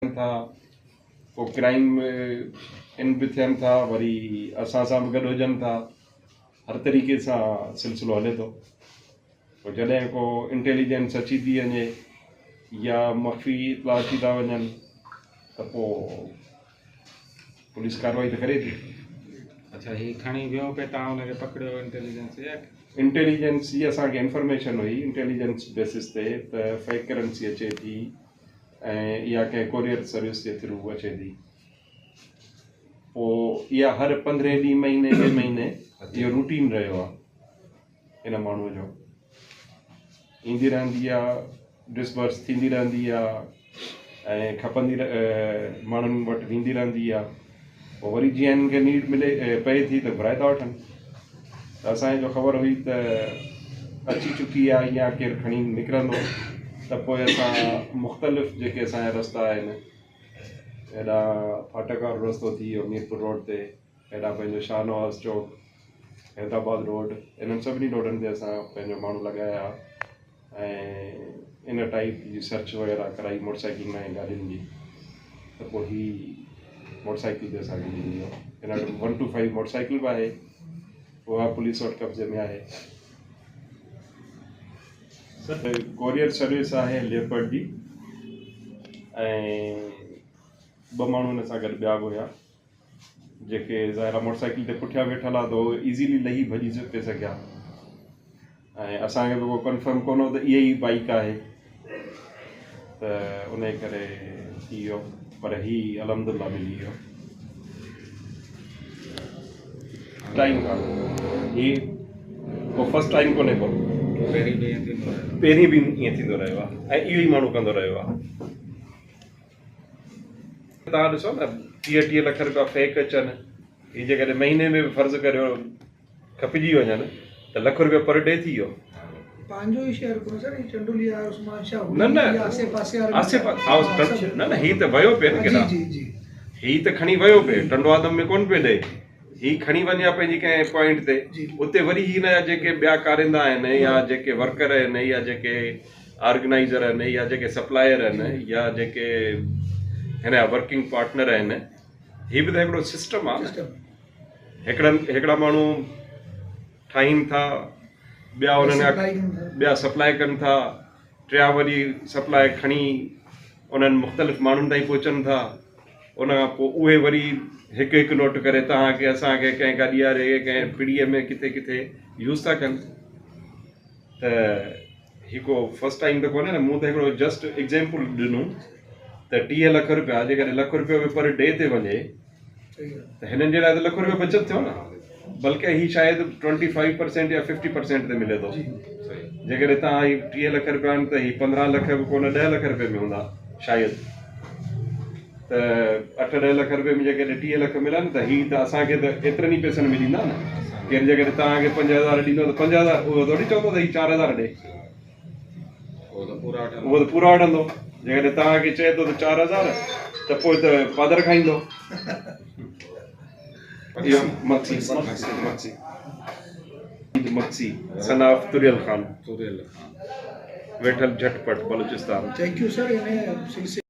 था को क्राइम इन भी थियनि था, वरी असां सां बि गॾु हुजनि था, हर तरीक़े सां सिलसिलो हले थो। पोइ जॾहिं को इंटेलिजेंस अची थी वञे या मख़फ़ी इतला अची था वञनि त पोइ पुलिस कार्रवाई त करे थी। अच्छा, ही खणी वियो पे तव्हां हुनखे पकड़ियो इंटेलिजेंस या इंटेलिजेंस जी असांखे इंफॉर्मेशन हुई इंटेलिजेंस बेसिस ते त फेक करेंसी अचे थी ऐं इहा कंहिं कोरियर सर्विस जे थ्रू अचे थी। पोइ इहा हर 15 ॾींहं महीने ॿिए महीने इहो रूटीन रहियो आहे। इन माण्हूअ जो ईंदी रहंदी आहे, डिसबर्स थींदी रहंदी आहे ऐं खपंदी माण्हुनि वटि वेंदी रहंदी आहे। पोइ वरी जीअं हिननि खे नीड मिले पए थी त घुराए था वठनि। त असांखे जो ख़बर हुई त अची चुकी आहे या केरु खणी निकिरंदो त पोइ असां मुख़्तलिफ़ जेके असांजा रस्ता आहिनि, हेॾा फाटक वारो रस्तो थी वियो मीरपुर रोड ते, हेॾा पंहिंजो शाहनवाज़ चौक, हैदराबाद रोड, इन्हनि सभिनी रोडनि ते असां पंहिंजो माण्हू लॻाया ऐं इन टाइप जी सर्च वग़ैरह कराई मोटरसाइकिल ऐं गाॾियुनि जी। त पोइ ही मोटरसाइकिल ते असांखे मिली वियो। हिन वटि 125 मोटरसाइकिल बि आहे, उहा पुलिस वटि कब्ज़े में आहे। कोरियर सर्विस आहे लेपर्ड जी ऐं 2 माण्हू हिन सां गॾु ॿिया बि हुया जेके ज़ाहिरा मोटरसाइकिल ते पुठियां वेठल आहे त उहो ईज़ीली लही भॼी पिए सघिया। ऐं असांखे बि उहो कंफर्म कोन हो त इहा ई बाइक आहे, त उन करे थी वियो। पर ही अलहमदुलिल्लाह मिली वियो टाइम खां। ही को फस्ट टाइम कोन्हे को, पहिरीं बि ईअं थींदो रहियो आहे ऐं इहो ई माण्हू कंदो रहियो आहे। तव्हां ॾिसो न 30-30 लख रुपया फेक अचनि, ही जेकॾहिं महीने में बि फ़र्ज़ु करियो खपिजी वञनि त लख रुपया पर डे थी वियो। पंहिंजो ई शहर कोन सर, चंडोलिया उस्मान शाह न आसे-पासे न ही त वियो पिए न केॾा, ही त खणी वियो पिए, टंडो आदम में कोन पिए ॾे, ही खणी वञे पंहिंजी कंहिं पॉइंट ते, उते वरी हिन जा जेके ॿिया कारिंदा आहिनि या जेके वर्कर आहिनि या जेके ऑर्गेनाइज़र आहिनि या जेके सप्लायर आहिनि या जेके हिन जा वर्किंग पार्टनर आहिनि, ही बि त हिकिड़ो सिस्टम आहे। हिकिड़ा माण्हू ठाहीनि था, ॿिया उन्हनि ॿिया सप्लाई कनि था, टिया वरी सप्लाई खणी उन्हनि मुख़्तलिफ़ माण्हुनि ताईं पहुचनि था। उन खां पोइ उहे वरी हिकु हिकु नोट करे तव्हांखे असांखे कंहिं गाॾी वारे कंहिं पीढ़ीअ में किथे किथे यूज़ था कनि। त ही को फस्ट टाइम त कोन्हे न, मूं त हिकिड़ो जस्ट एग्ज़ाम्पल ॾिनो त 30 लख रुपया जेकॾहिं लख रुपयो बि पर डे ते वञे त हिननि जे लाइ त लख रुपया बचत थियो न, बल्कि ही शायदि 25% या 50% ते मिले थो। जेकॾहिं तव्हां ही 30 लख रुपया आहिनि त ही 15 लख बि कोन 10 लख रुपए में हूंदा शायदि। त 8-10 लख रुपए में जेकॾहिं 30 लख मिलनि त ही त असांखे त एतिरनि ई पैसनि में ॾींदा न। केरु जेकॾहिं तव्हांखे 5000 ॾींदो त 5000 उहो थोरी चवंदो त ही 4000 ॾे, उहो त पूरा वठंदो। जेकॾहिं तव्हांखे चए थो त 4000 त पोइ त पादर खाईंदो। इहो मक्सी सनाफ तुरियल ख़ान वेठल झटपट बलूचिस्तान। Thank U sir.